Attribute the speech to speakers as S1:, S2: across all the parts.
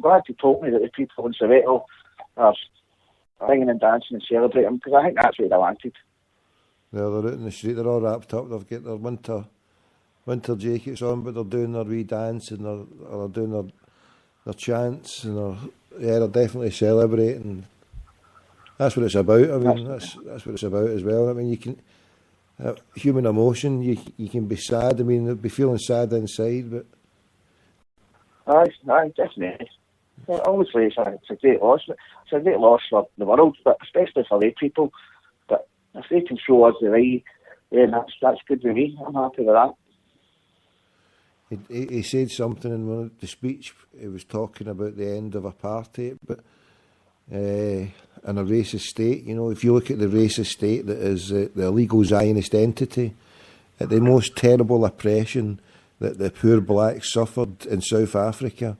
S1: glad you told me that the people in Soweto are singing and dancing and celebrating, because I think that's what they wanted.
S2: Well, they're out in the street, they're all wrapped up, they've got their winter jackets on, but they're doing their wee dance and they're doing their chants, and they're definitely celebrating. That's what it's about. I mean, that's what it's about as well. I mean, you can human emotion. You can be sad. I mean, be feeling sad inside, but
S1: aye, definitely. Well, obviously, it's a great loss. It's a great loss for the world, but especially for the people. But if they can show us the way, then that's good with me. I'm happy with that.
S2: He said something in one of the speech. He was talking about the end of apartheid, but in a racist state. You know, if you look at the racist state that is the illegal Zionist entity, at the most terrible oppression that the poor blacks suffered in South Africa,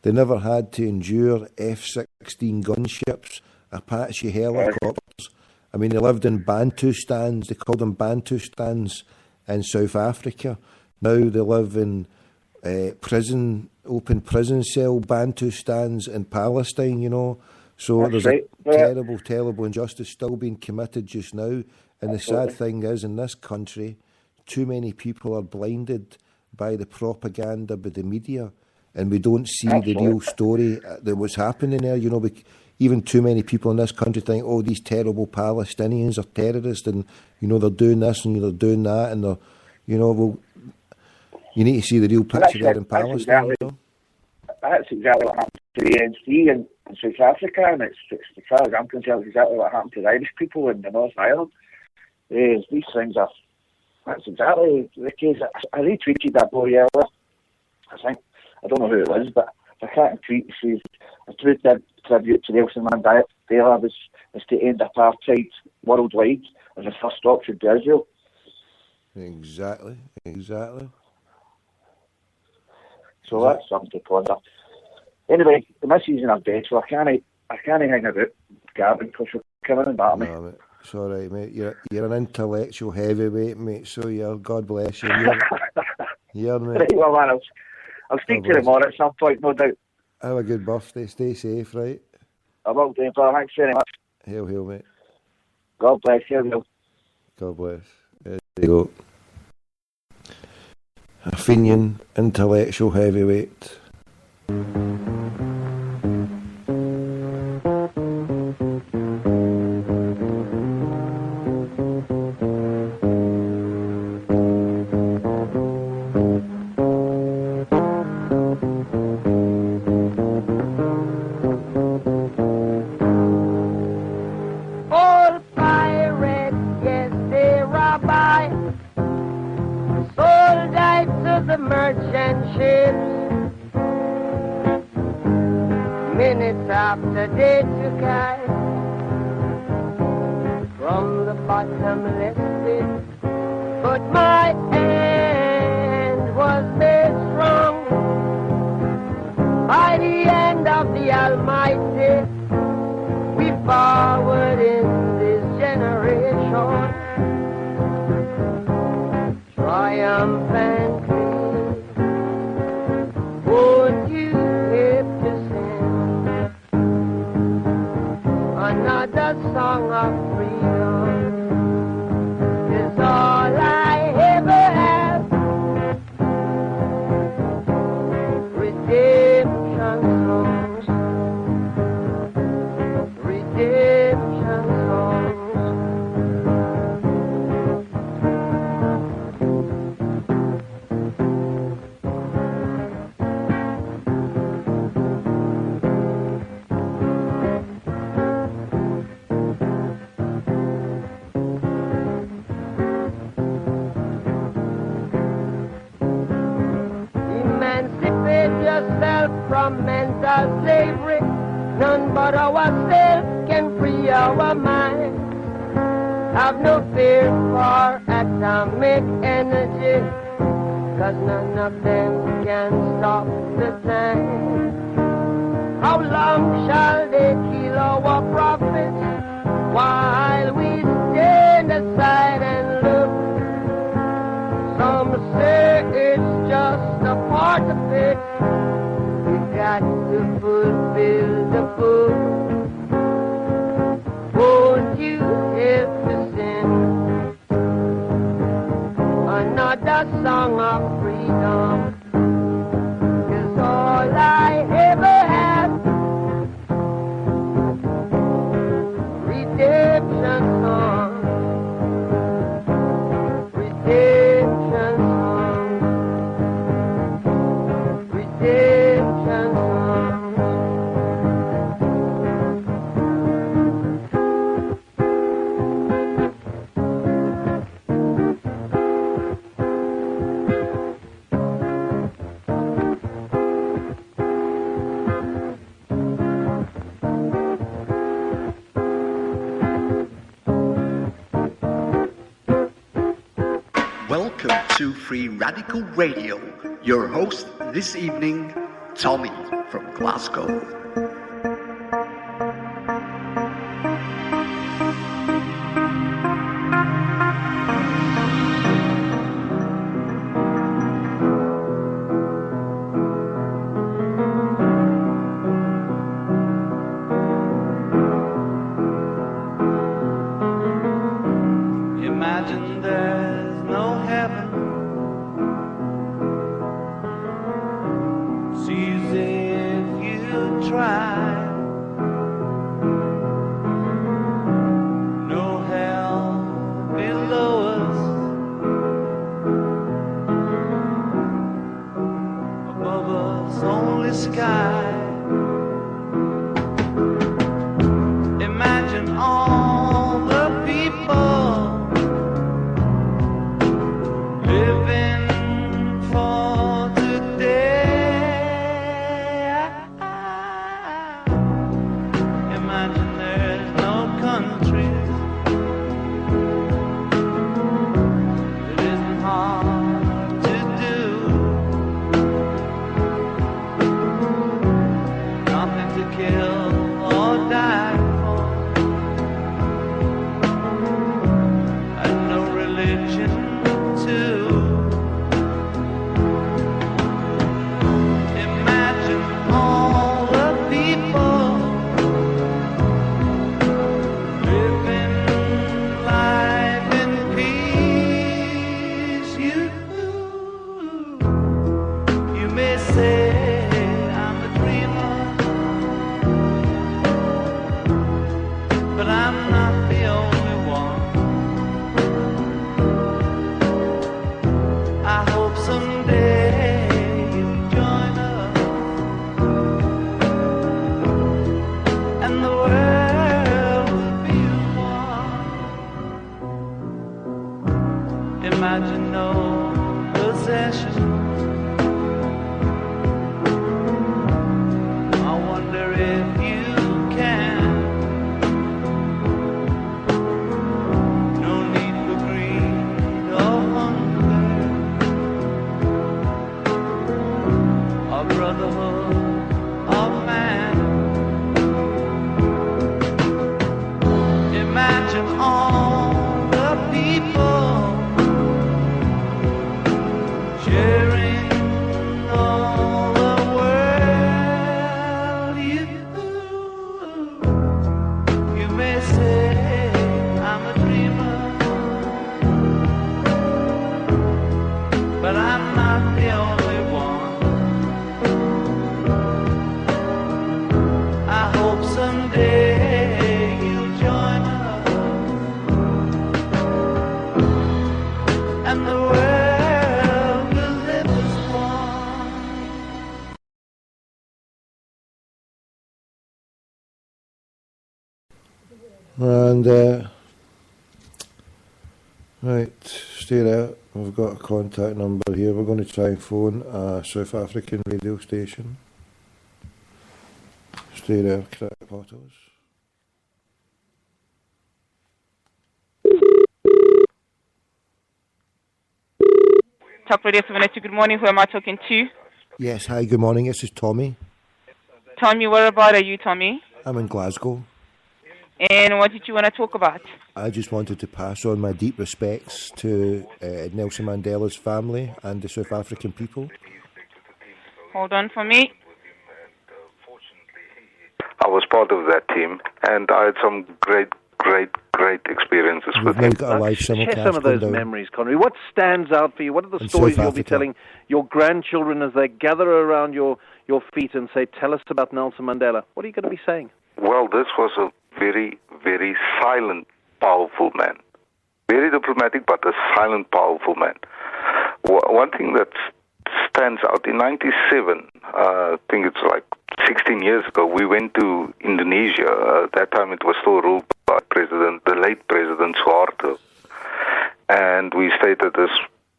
S2: they never had to endure F-16 gunships, Apache helicopters. I mean, they lived in Bantustans. They called them Bantustans in South Africa. Now they live in open prison cell Bantustans in Palestine, you know. So
S1: that's
S2: there's
S1: right.
S2: a terrible injustice still being committed just now. And the sad thing is, in this country, too many people are blinded by the propaganda by the media, and we don't see the real story that was happening there. You know, even too many people in this country think, oh, these terrible Palestinians are terrorists, and, you know, they're doing this and they're doing that, and they're, you know, well, you need to see the real picture there in Palestine.
S1: That's exactly what happened to the ANC in South Africa, and it's as far as I'm concerned, exactly what happened to the Irish people in the North Island. These things are, that's exactly the case. I retweeted that boy earlier. I don't know who it was, but I can't tweet. Says a true tribute to Nelson Mandela was to end apartheid worldwide, and the first stop should be Israel.
S2: Exactly.
S1: So that's something to ponder. Anyway, the missus in her bed, so I can't hang about Gavin because she'll come in and batter me.
S2: No, mate. It's all right, mate. You're an intellectual heavyweight, mate. So God bless you. You're mate.
S1: Right, well, man, I'll speak to you tomorrow at some point, no doubt.
S2: Have a good birthday. Stay safe, right?
S1: I will do, brother. Thanks very much.
S2: Hail, mate.
S1: God bless you.
S2: God bless. There you go. A Fenian intellectual heavyweight.
S3: Got to put fulfill the book. Won't you help to sing another song of freedom? 'Cause all I ever had, redemption song, redemption song, redemption song.
S4: Welcome to Free Radical Radio. Your host this evening, Tommy from Glasgow.
S5: Imagine there's no heaven. See if you try. No hell below us. Above us only sky. Imagine all the people living for today. Imagine there's no countries. It isn't hard to do. Nothing to kill or die for. And no religion too. Imagine all the people living life in peace. You may say I'm a dreamer, but I'm not the only one. I hope someday you'll join us, and the world will be one. Imagine no possessions. I wonder if you can. No need for greed or hunger, or brotherhood of man. Imagine all the people sharing all the world. You may say I'm a dreamer, but I'm not the only one. I hope someday you'll join us, and the world will live as one.
S2: And right, stay there. We've got a contact number here. We're going to try and phone a South African radio station. Stay there, crack bottles.
S6: Talk Radio 702, good morning. Who am I talking to?
S2: Yes, hi, good morning. This is Tommy.
S6: Tommy, whereabout are you, Tommy?
S2: I'm in Glasgow.
S6: And what did you want to talk about?
S2: I just wanted to pass on my deep respects to Nelson Mandela's family and the South African people.
S6: Hold on for me.
S7: I was part of that team, and I had some great experiences with
S2: We've
S7: him.
S2: now got a live
S8: Share
S2: simulcast
S8: some of those
S2: going down
S8: memories, Connery. What stands out for you? What are the
S2: in
S8: stories
S2: South
S8: you'll be
S2: Africa.
S8: telling your grandchildren as they gather around your feet and say, tell us about Nelson Mandela? What are you going to be saying?
S7: Well, this was a very, very silent, powerful man. Very diplomatic, but a silent, powerful man. One thing that stands out, in 97, I think it's like 16 years ago, we went to Indonesia. At that time it was still ruled by the late President Suharto. And we stayed at this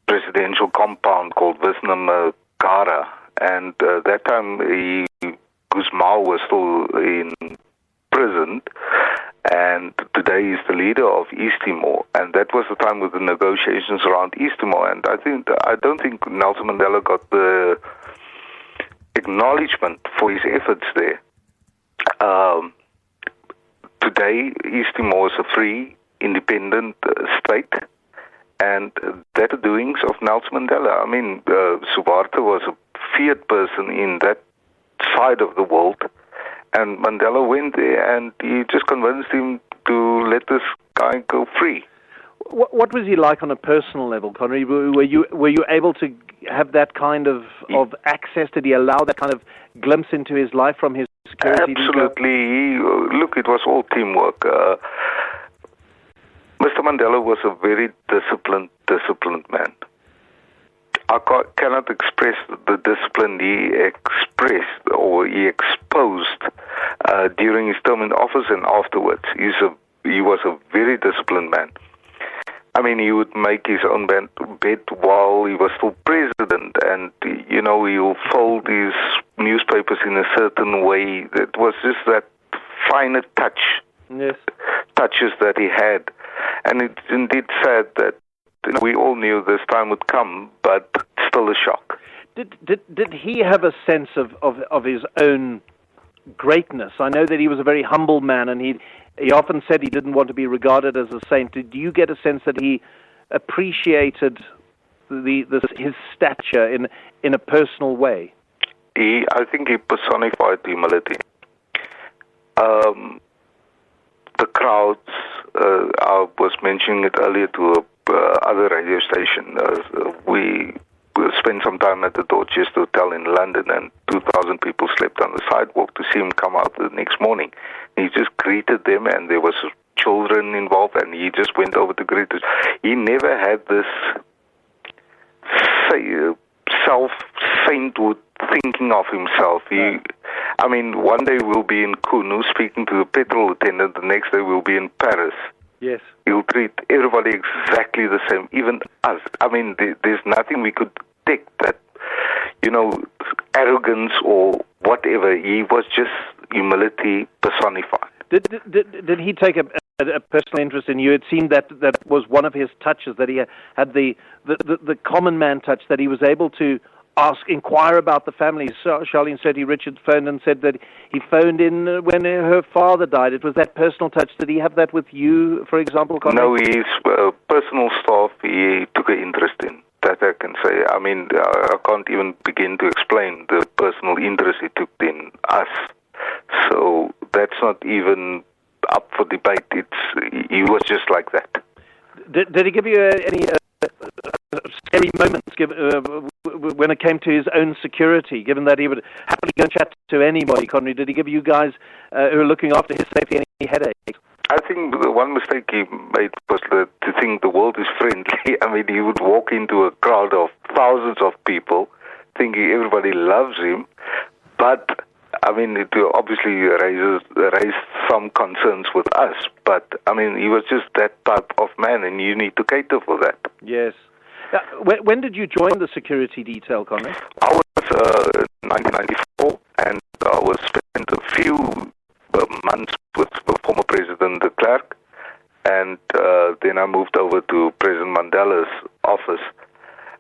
S7: presidential compound called Wisna Negara. And that time Gusmao was still in prison, and today he's the leader of East Timor. And that was the time with the negotiations around East Timor. And I don't think Nelson Mandela got the acknowledgement for his efforts there. Today, East Timor is a free, independent state, and that the doings of Nelson Mandela. I mean, Suharto was a feared person in that side of the world, and Mandela went there and he just convinced him to let this guy go free.
S8: What was he like on a personal level, Connery? Were you able to have that kind of access? Did he allow that kind of glimpse into his life from his security?
S7: Absolutely. Look, it was all teamwork. Mr. Mandela was a very disciplined man. I cannot express the discipline he expressed or he exposed during his term in office and afterwards. He was a very disciplined man. I mean, he would make his own bed while he was still president, and, you know, he'll fold his newspapers in a certain way. It was just that finer touches that he had. And it's indeed sad that we all knew this time would come, but still a shock.
S8: Did he have a sense of his own greatness? I know that he was a very humble man, and he often said he didn't want to be regarded as a saint. Do you get a sense that he appreciated his stature in a personal way?
S7: I think he personified humility. The crowds, I was mentioning it earlier to other radio station. We spent some time at the Dorchester Hotel in London, and 2,000 people slept on the sidewalk to see him come out the next morning. He just greeted them, and there was children involved, and he just went over to greet us. He never had this self-sainthood thinking of himself. I mean, one day we'll be in Kunu speaking to the petrol attendant, the next day we'll be in Paris.
S8: Yes.
S7: He'll treat everybody exactly the same, even us. I mean, there's nothing we could take that, you know, arrogance or whatever. He was just humility personified.
S8: Did he take a personal interest in you? It seemed that was one of his touches, that he had the common man touch, that he was able to inquire about the families. Charlene Sweaty Richards phoned and said that he phoned in when her father died. It was that personal touch. Did he have that with you, for example, Conrad?
S7: No, his personal stuff he took an interest in. That I can say. I mean, I can't even begin to explain the personal interest he took in us. So that's not even up for debate. He was just like that.
S8: Did he give you any scary moments when it came to his own security, given that he would happily go and chat to anybody, Connery? Did he give you guys who are looking after his safety any headaches?
S7: I think the one mistake he made was to think the world is friendly. I mean, he would walk into a crowd of thousands of people thinking everybody loves him, but I mean, it obviously raised some concerns with us, but I mean, he was just that type of man, and you need to cater for that.
S8: Yes. When did you join the security detail, Conrad?
S7: I was in 1994, and I was spent a few months with former President de Klerk, and then I moved over to President Mandela's office.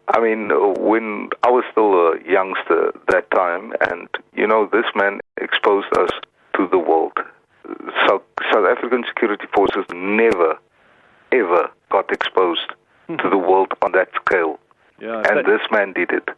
S7: I mean, when I was still a youngster that time, and, you know, this man exposed us to the world. South African security forces never, ever got exposed to the world on that scale.
S8: Yeah,
S7: and this man did it.